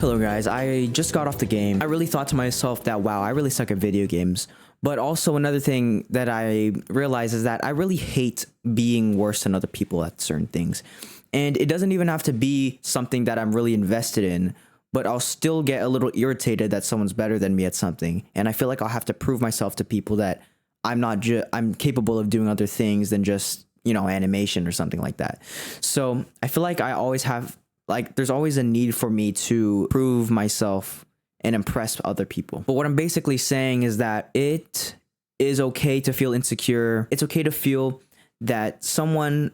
Hello guys, I just got off the game. I really thought to myself that wow, I really suck at video games. But also another thing that I realized is that I really hate being worse than other people at certain things. And it doesn't even have to be something that I'm really invested in, but I'll still get a little irritated that someone's better than me at something. And I feel like I'll have to prove myself to people that I'm capable of doing other things than just, animation or something like that. So I feel like I always have there's always a need for me to prove myself and impress other people. But what I'm basically saying is that it is okay to feel insecure. It's okay to feel that someone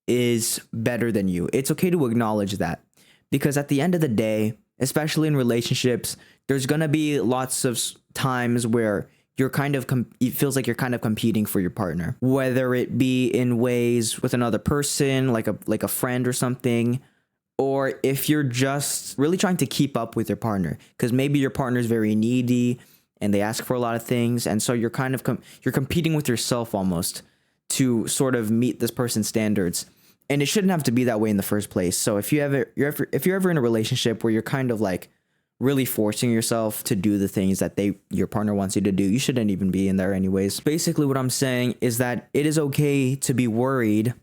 is better than you. It's okay to acknowledge that, because at the end of the day, especially in relationships, there's going to be lots of times where you're it feels like you're kind of competing for your partner, whether it be in ways with another person, like a friend or something, or if you're just really trying to keep up with your partner, because maybe your partner is very needy and they ask for a lot of things. And so you're kind of you're competing with yourself almost to sort of meet this person's standards. And it shouldn't have to be that way in the first place. So if you're ever in a relationship where you're kind of like really forcing yourself to do the things that your partner wants you to do, you shouldn't even be in there anyways. Basically what I'm saying is that it is okay to be worried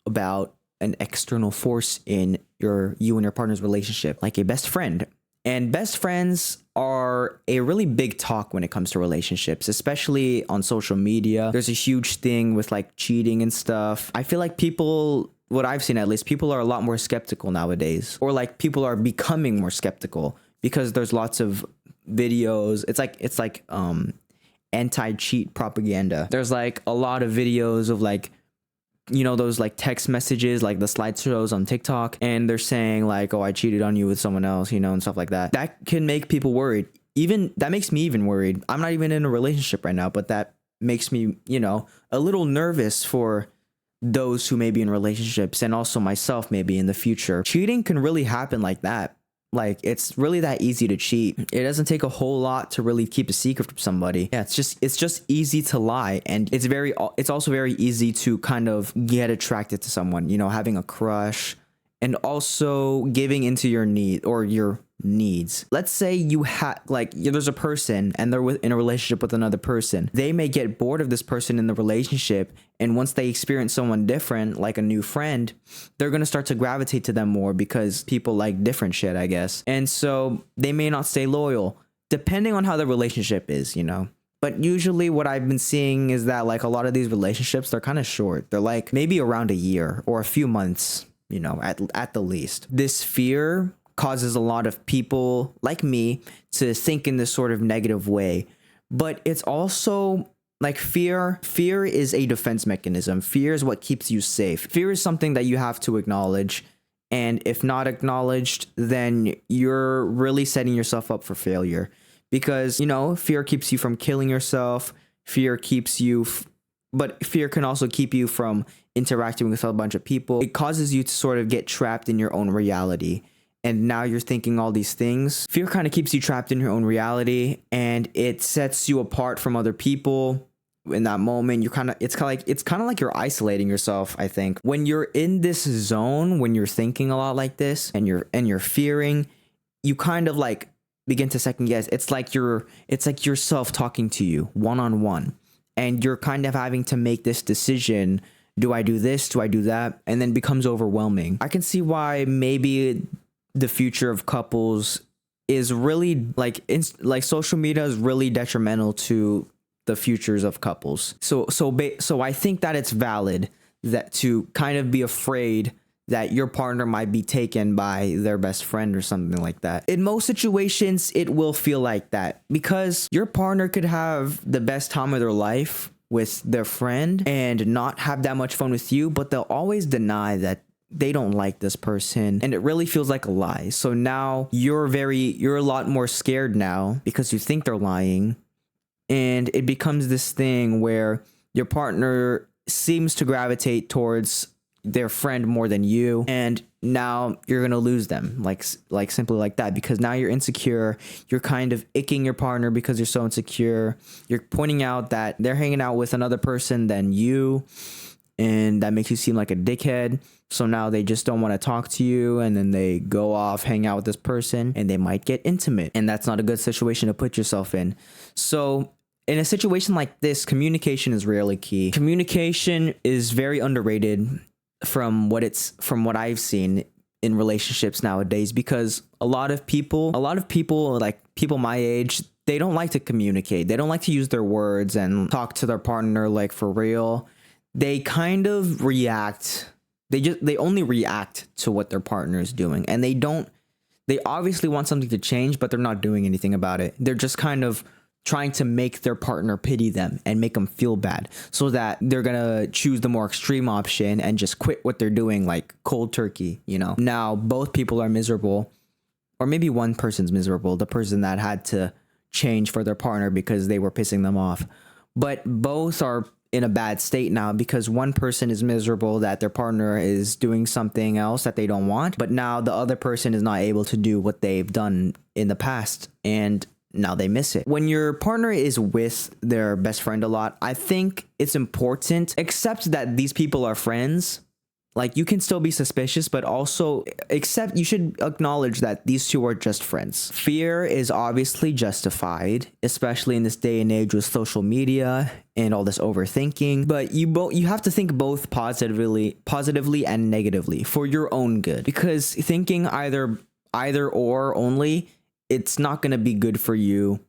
about an external force in you and your partner's relationship, like a best friend. And best friends are a really big talk when it comes to relationships, especially on social media. There's a huge thing with like cheating and stuff. I feel like what I've seen at least, people are a lot more skeptical nowadays, or like people are becoming more skeptical because there's lots of videos. It's like anti-cheat propaganda. There's like a lot of videos of like, those like text messages, like the slideshows on TikTok, and they're saying like, oh, I cheated on you with someone else, and stuff like that. That can make people worried. That makes me even worried. I'm not even in a relationship right now, but that makes me, a little nervous for those who may be in relationships, and also myself maybe in the future. Cheating can really happen like that. Like, it's really that easy to cheat. It doesn't take a whole lot to really keep a secret from somebody. Yeah, it's just easy to lie. And it's also very easy to kind of get attracted to someone, having a crush, and also giving into your needs. Let's say there's a person and they're in a relationship with another person. They may get bored of this person in the relationship, and once they experience someone different, like a new friend, they're going to start to gravitate to them more because people like different shit, I guess. And so they may not stay loyal, depending on how the relationship is, But usually what I've been seeing is that like a lot of these relationships, they're kind of short. They're like maybe around a year or a few months, at the least. This fear causes a lot of people like me to think in this sort of negative way. But it's also like fear is a defense mechanism. Fear is what keeps you safe. Fear is something that you have to acknowledge. And if not acknowledged, then you're really setting yourself up for failure. Because, fear keeps you from killing yourself. But fear can also keep you from interacting with a bunch of people. It causes you to sort of get trapped in your own reality. And now you're thinking all these things. Fear kind of keeps you trapped in your own reality, and it sets you apart from other people. In that moment, it's kind of like you're isolating yourself, I think. When you're in this zone, when you're thinking a lot like this and you're fearing, you kind of like begin to second guess. It's like yourself talking to you one-on-one. And you're kind of having to make this decision. Do I do this? Do I do that? And then it becomes overwhelming. I can see why maybe the future of couples is really like social media is really detrimental to the futures of couples. So I think that it's valid that to kind of be afraid that your partner might be taken by their best friend or something like that. In most situations, it will feel like that because your partner could have the best time of their life with their friend and not have that much fun with you, but they'll always deny that they don't like this person, and it really feels like a lie. So now you're a lot more scared now because you think they're lying, and it becomes this thing where your partner seems to gravitate towards their friend more than you, and now you're gonna lose them like simply like that, because now you're insecure. You're kind of icking your partner because you're so insecure. You're pointing out that they're hanging out with another person than you, and that makes you seem like a dickhead. So now they just don't want to talk to you, and then they go off, hang out with this person, and they might get intimate. And that's not a good situation to put yourself in. So in a situation like this, communication is really key. Communication is very underrated from what I've seen in relationships nowadays, because a lot of people, like people my age, they don't like to communicate. They don't like to use their words and talk to their partner like for real. They kind of react. They only react to what their partner is doing, and they obviously want something to change, but they're not doing anything about it. They're just kind of trying to make their partner pity them and make them feel bad, so that they're gonna choose the more extreme option and just quit what they're doing, like cold turkey, you know. Now both people are miserable, or maybe one person's miserable, the person that had to change for their partner because they were pissing them off, but both are in a bad state now, because one person is miserable that their partner is doing something else that they don't want, but now the other person is not able to do what they've done in the past, and now they miss it. When your partner is with their best friend a lot, I think it's important, accept that these people are friends. Like, you can still be suspicious, but also you should acknowledge that these two are just friends. Fear is obviously justified, especially in this day and age with social media and all this overthinking. But you have to think both positively and negatively for your own good, because thinking either or only, it's not going to be good for you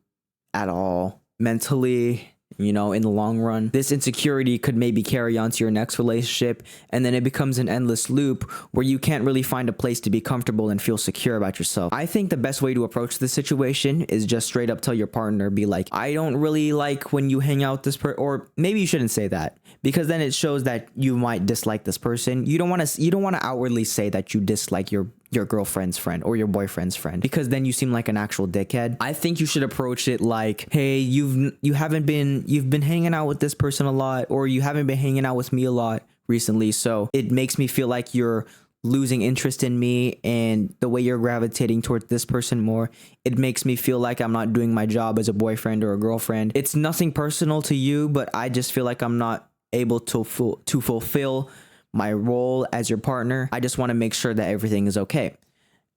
at all mentally. You know, in the long run, this insecurity could maybe carry on to your next relationship, and then it becomes an endless loop where you can't really find a place to be comfortable and feel secure about yourself. I think the best way to approach this situation is just straight up tell your partner, be like, I don't really like when you hang out with this person, or maybe you shouldn't say that, because then it shows that you might dislike this person. You don't want to outwardly say that you dislike your girlfriend's friend or your boyfriend's friend, because then you seem like an actual dickhead. I think you should approach it like, hey, you've been hanging out with this person a lot, or you haven't been hanging out with me a lot recently, so it makes me feel like you're losing interest in me, and the way you're gravitating towards this person more, it makes me feel like I'm not doing my job as a boyfriend or a girlfriend. It's nothing personal to you, but I just feel like I'm not able to fulfill my role as your partner. I just want to make sure that everything is okay.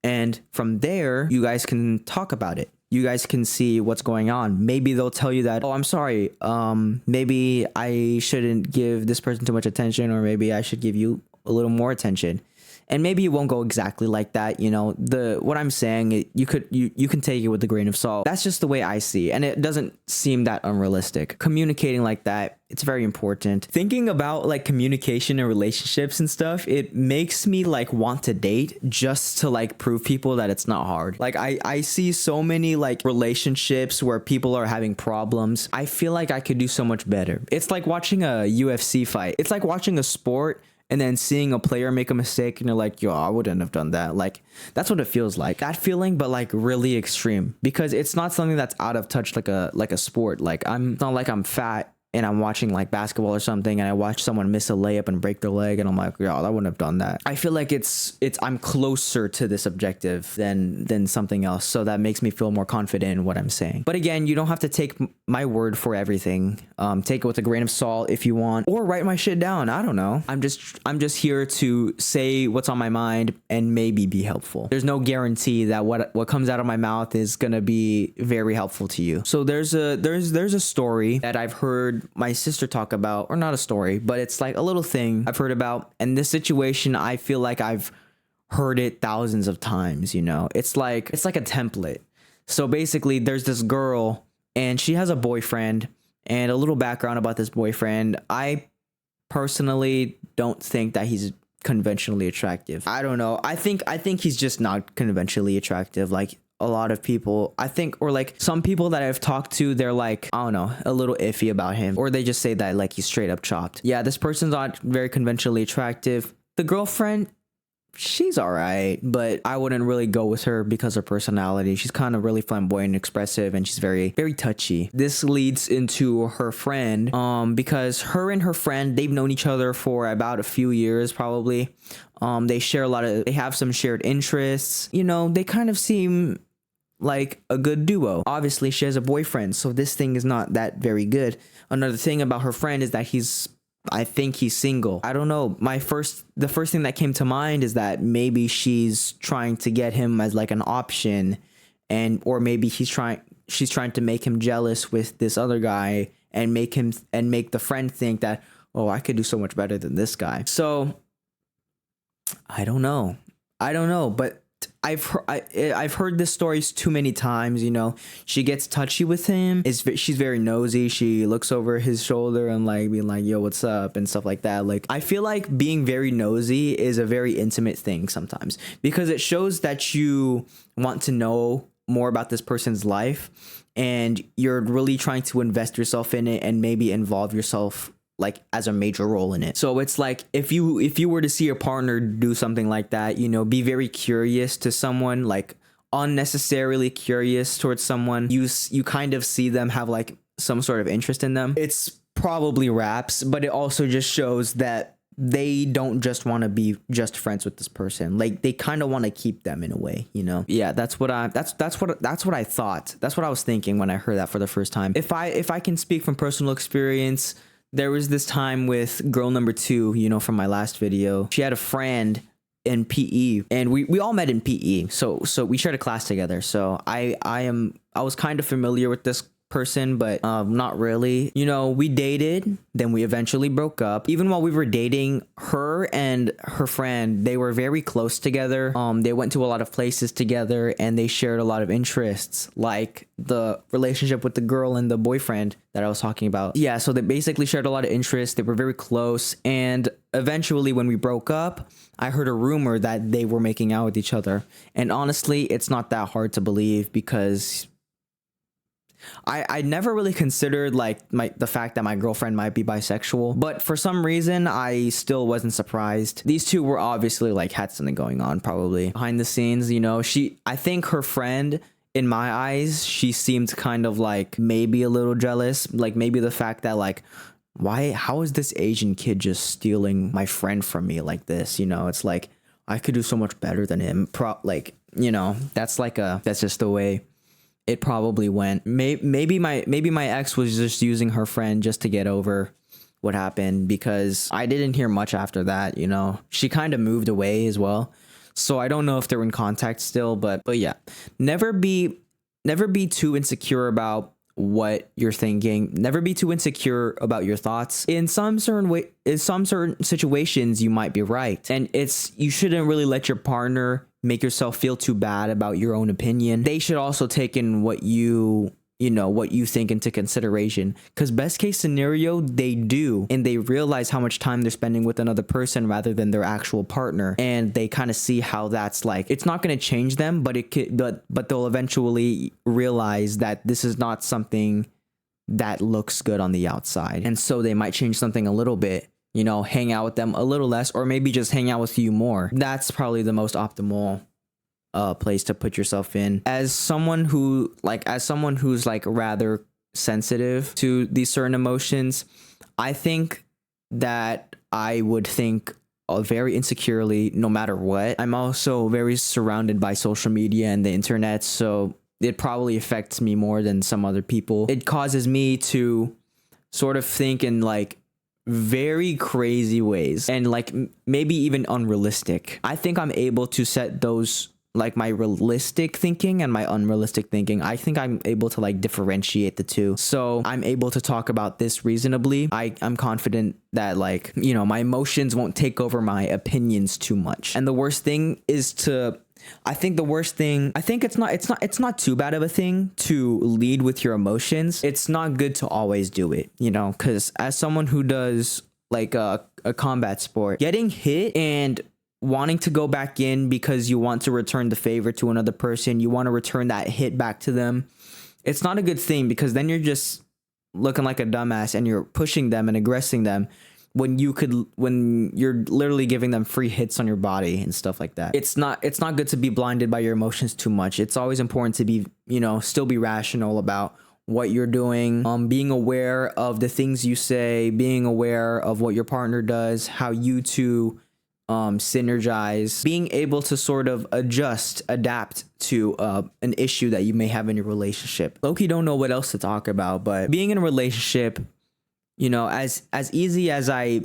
And from there, you guys can talk about it. You guys can see what's going on. Maybe they'll tell you that, oh, I'm sorry. Maybe I shouldn't give this person too much attention, or maybe I should give you a little more attention. And maybe it won't go exactly like that. You know, what I'm saying, you can take it with a grain of salt. That's just the way I see, and it doesn't seem that unrealistic. Communicating like that, it's very important. Thinking about like communication and relationships and stuff, it makes me like want to date just to like prove people that it's not hard. Like I see so many like relationships where people are having problems. I feel like I could do so much better. It's like watching a UFC fight. It's like watching a sport and then seeing a player make a mistake and you're like, yo, I wouldn't have done that. Like, that's what it feels like. That feeling, but like really extreme, because it's not something that's out of touch like a sport. Like, it's not like I'm fat and I'm watching like basketball or something and I watch someone miss a layup and break their leg and I'm like, yo, I wouldn't have done that. I feel like I'm closer to this objective than something else. So that makes me feel more confident in what I'm saying. But again, you don't have to take my word for everything. Take it with a grain of salt if you want, or write my shit down. I don't know. I'm just here to say what's on my mind and maybe be helpful. There's no guarantee that what comes out of my mouth is gonna be very helpful to you. So there's a story that I've heard my sister talk about, or not a story, but it's like a little thing I've heard about. And this situation, I feel like I've heard it thousands of times, you know. It's like a template. So basically there's this girl and she has a boyfriend, and a little background about this boyfriend. I personally don't think that he's conventionally attractive. I don't know. I think he's just not conventionally attractive. Like, a lot of people, I think, or like some people that I've talked to, they're like, I don't know, a little iffy about him, or they just say that like he's straight up chopped. Yeah, this person's not very conventionally attractive. The girlfriend, she's all right, but I wouldn't really go with her because of personality. She's kind of really flamboyant and expressive, and she's very, very touchy. This leads into her friend, because her and her friend, they've known each other for about a few years, probably. They have some shared interests. You know, they kind of seem like a good duo. Obviously, she has a boyfriend, so this thing is not that very good. Another thing about her friend is that he's I think he's single. I don't know. The first thing that came to mind is that maybe she's trying to get him as like an option, or maybe she's trying to make him jealous with this other guy and make the friend think that, oh, I could do so much better than this guy. So I don't know, but I've heard this story too many times. You know, she gets touchy with him. She's very nosy. She looks over his shoulder and like being like, "Yo, what's up?" and stuff like that. Like, I feel like being very nosy is a very intimate thing sometimes, because it shows that you want to know more about this person's life, and you're really trying to invest yourself in it and maybe involve yourself like as a major role in it. So it's like, if you were to see a partner do something like that, you know, be very curious to someone, like unnecessarily curious towards someone, you kind of see them have like some sort of interest in them. It's probably raps, but it also just shows that they don't just want to be just friends with this person. Like, they kind of want to keep them in a way, you know? Yeah, that's what I thought. That's what I was thinking when I heard that for the first time. If I can speak from personal experience, there was this time with girl number 2, you know, from my last video. She had a friend in PE, and we all met in PE. So we shared a class together. So I was kind of familiar with this person, but not really. You know, we dated, then we eventually broke up. Even while we were dating, her and her friend, they were very close together. They went to a lot of places together, and they shared a lot of interests, like the relationship with the girl and the boyfriend that I was talking about. Yeah, so they basically shared a lot of interests. They were very close, and eventually when we broke up, I heard a rumor that they were making out with each other. And honestly, it's not that hard to believe, because I never really considered like the fact that my girlfriend might be bisexual, but for some reason I still wasn't surprised. These two were obviously like had something going on, probably behind the scenes, you know. I think her friend, in my eyes, she seemed kind of like maybe a little jealous, like maybe the fact that like, how is this Asian kid just stealing my friend from me like this? You know, it's like, I could do so much better than him. Like, you know, that's just the way it probably went. Maybe my ex was just using her friend just to get over what happened, because I didn't hear much after that, you know. She kind of moved away as well. So I don't know if they're in contact still, but yeah. Never be too insecure about what you're thinking. Never be too insecure about your thoughts. In some certain situations, you might be right. And you shouldn't really let your partner make yourself feel too bad about your own opinion. They should also take in what you think into consideration, because best case scenario, they do, and they realize how much time they're spending with another person rather than their actual partner, and they kind of see how that's like, it's not going to change them, but but they'll eventually realize that this is not something that looks good on the outside, and so they might change something a little bit, you know, hang out with them a little less, or maybe just hang out with you more. That's probably the most optimal place to put yourself in. As someone who's like rather sensitive to these certain emotions, I think that I would think very insecurely no matter what. I'm also very surrounded by social media and the internet, so it probably affects me more than some other people. It causes me to sort of think in like very crazy ways, and like maybe even unrealistic. I think I'm able to set those, like my realistic thinking and my unrealistic thinking. I think I'm able to like differentiate the two. So I'm able to talk about this reasonably. I'm confident that, like, you know, my emotions won't take over my opinions too much. And the worst thing is I think it's not too bad of a thing to lead with your emotions. It's not good to always do it, you know, because as someone who does like a combat sport, getting hit and wanting to go back in because you want to return the favor to another person, you want to return that hit back to them, it's not a good thing, because then you're just looking like a dumbass and you're pushing them and aggressing them when you're literally giving them free hits on your body and stuff like that. It's not good to be blinded by your emotions too much. It's always important to be, you know, still be rational about what you're doing, being aware of the things you say, being aware of what your partner does, how you two synergize, being able to sort of adapt to an issue that you may have in your relationship. Loki don't know what else to talk about, but being in a relationship, as easy as I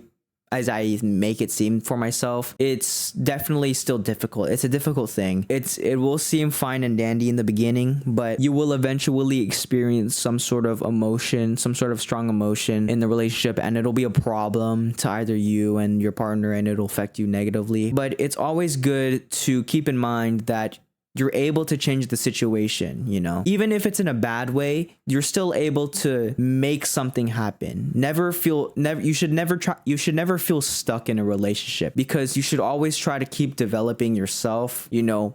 make it seem for myself, it's definitely still difficult. It's a difficult thing. It will seem fine and dandy in the beginning, but you will eventually experience some sort of emotion, some sort of strong emotion in the relationship, and it'll be a problem to either you and your partner, and it'll affect you negatively. But it's always good to keep in mind that you're able to change the situation, even if it's in a bad way, you're still able to make something happen. You should never feel stuck in a relationship, because you should always try to keep developing yourself,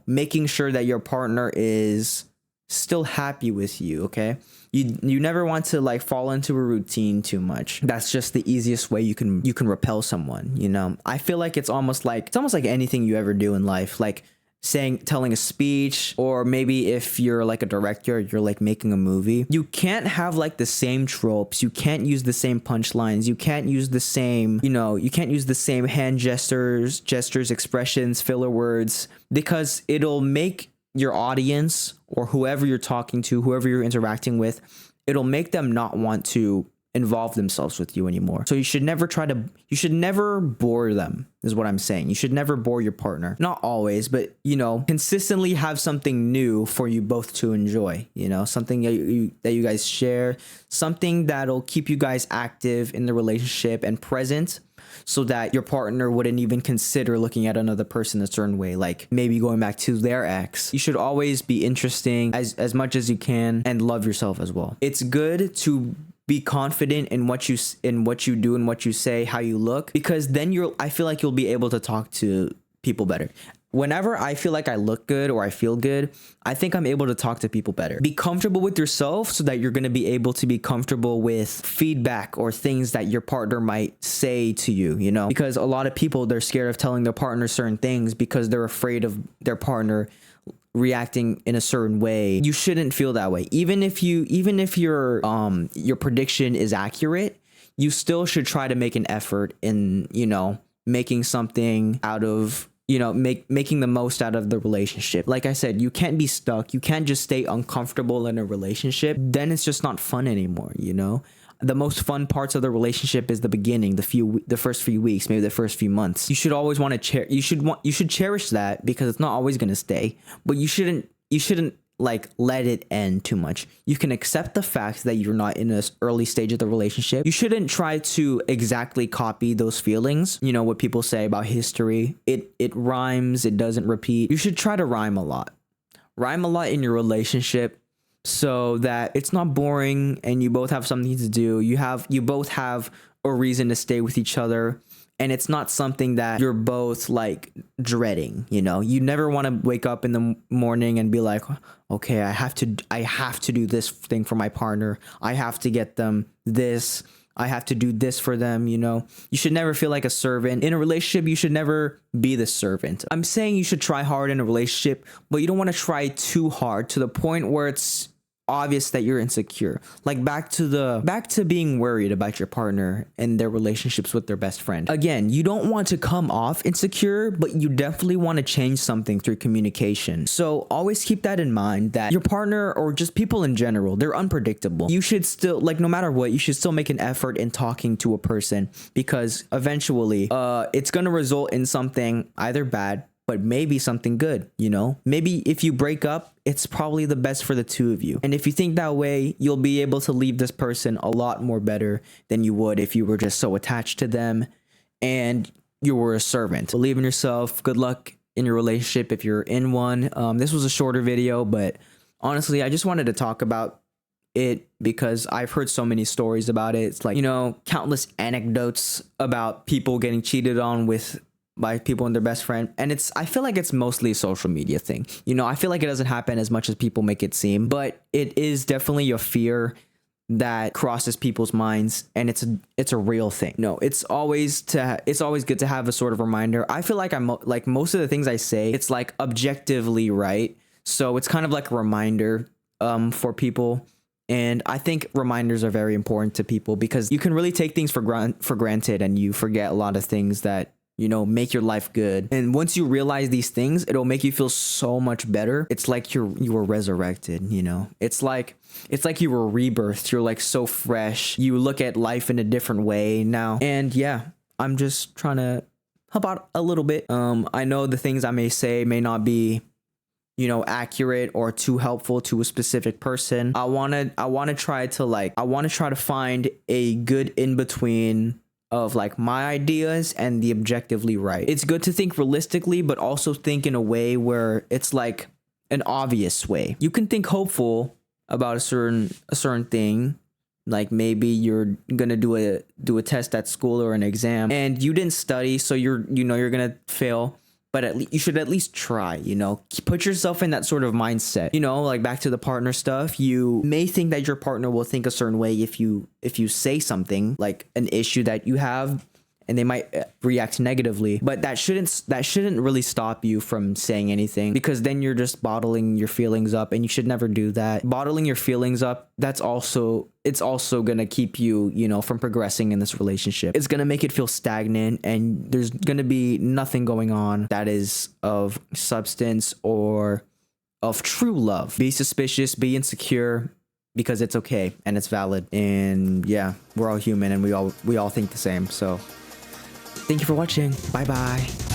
making sure that your partner is still happy with you. Okay. You never want to like fall into a routine too much. That's just the easiest way you can repel someone. I feel like it's almost like anything you ever do in life, like telling a speech, or maybe if you're like a director, you're like making a movie, you can't have like the same tropes, you can't use the same punchlines, you can't use the same hand gestures, expressions, filler words, because it'll make your audience, or whoever you're talking to, whoever you're interacting with, it'll make them not want to involve themselves with you anymore. So you should never bore them, is what I'm saying. You should never bore your partner. Not always, but consistently have something new for you both to enjoy, something that you guys share, something that'll keep you guys active in the relationship and present, so that your partner wouldn't even consider looking at another person a certain way, like maybe going back to their ex. You should always be interesting as much as you can, and love yourself as well. It's good to be confident in what you do and what you say, how you look, because then I feel like you'll be able to talk to people better. Whenever I feel like I look good or I feel good, I think I'm able to talk to people better. Be comfortable with yourself, so that you're going to be able to be comfortable with feedback or things that your partner might say to you, because a lot of people, they're scared of telling their partner certain things because they're afraid of their partner reacting in a certain way. You shouldn't feel that way. Even if your prediction is accurate, you still should try to make an effort in, making something out of, making the most out of the relationship. Like I said, you can't be stuck. You can't just stay uncomfortable in a relationship. Then it's just not fun anymore, The most fun parts of the relationship is the beginning, the first few weeks, maybe the first few months. You should always want to you should cherish that, because it's not always going to stay, but you shouldn't like let it end too much. You can accept the fact that you're not in this early stage of the relationship. You shouldn't try to exactly copy those feelings. What people say about history, it rhymes, it doesn't repeat. You should try to rhyme a lot in your relationship, so that it's not boring and you both have something to do. You both have a reason to stay with each other, and it's not something that you're both like dreading. You never want to wake up in the morning and be like, okay, I have to do this thing for my partner. I have to get them this. I have to do this for them. You should never feel like a servant in a relationship. You should never be the servant. I'm saying you should try hard in a relationship, but you don't want to try too hard to the point where it's obvious that you're insecure. Like back to being worried about your partner and their relationships with their best friend. Again, you don't want to come off insecure, but you definitely want to change something through communication. So always keep that in mind, that your partner, or just people in general, they're unpredictable. You should still, like, no matter what, you should still make an effort in talking to a person, because eventually it's going to result in something either bad, but maybe something good. Maybe if you break up, it's probably the best for the two of you. And if you think that way, you'll be able to leave this person a lot more better than you would if you were just so attached to them and you were a servant. Believe in yourself. Good luck in your relationship if you're in one. This was a shorter video, but honestly, I just wanted to talk about it because I've heard so many stories about it. It's like, countless anecdotes about people getting cheated on by people and their best friend. And I feel like it's mostly a social media thing. I feel like it doesn't happen as much as people make it seem, but it is definitely a fear that crosses people's minds, and it's a real thing. No, it's always good to have a sort of reminder. I feel like I'm like most of the things I say, it's like objectively right. So it's kind of like a reminder for people. And I think reminders are very important to people, because you can really take things for granted, and you forget a lot of things that make your life good. And once you realize these things, it'll make you feel so much better. It's like you were resurrected. It's like you were rebirthed. You're like so fresh. You look at life in a different way now. And yeah, I'm just trying to help out a little bit. I know the things I may say may not be accurate or too helpful to a specific person. I want to try to find a good in between of like my ideas and the objectively right. It's good to think realistically, but also think in a way where it's like an obvious way. You can think hopeful about a certain thing, like maybe you're gonna do a test at school or an exam and you didn't study, so you're gonna fail. But you should at least try, put yourself in that sort of mindset, like back to the partner stuff. You may think that your partner will think a certain way if you say something like an issue that you have, and they might react negatively, but that shouldn't really stop you from saying anything, because then you're just bottling your feelings up, and you should never do that. Bottling your feelings up, it's also gonna keep you, from progressing in this relationship. It's gonna make it feel stagnant, and there's gonna be nothing going on that is of substance or of true love. Be suspicious, be insecure, because it's okay and it's valid. And yeah, we're all human, and we all think the same. So thank you for watching. Bye bye.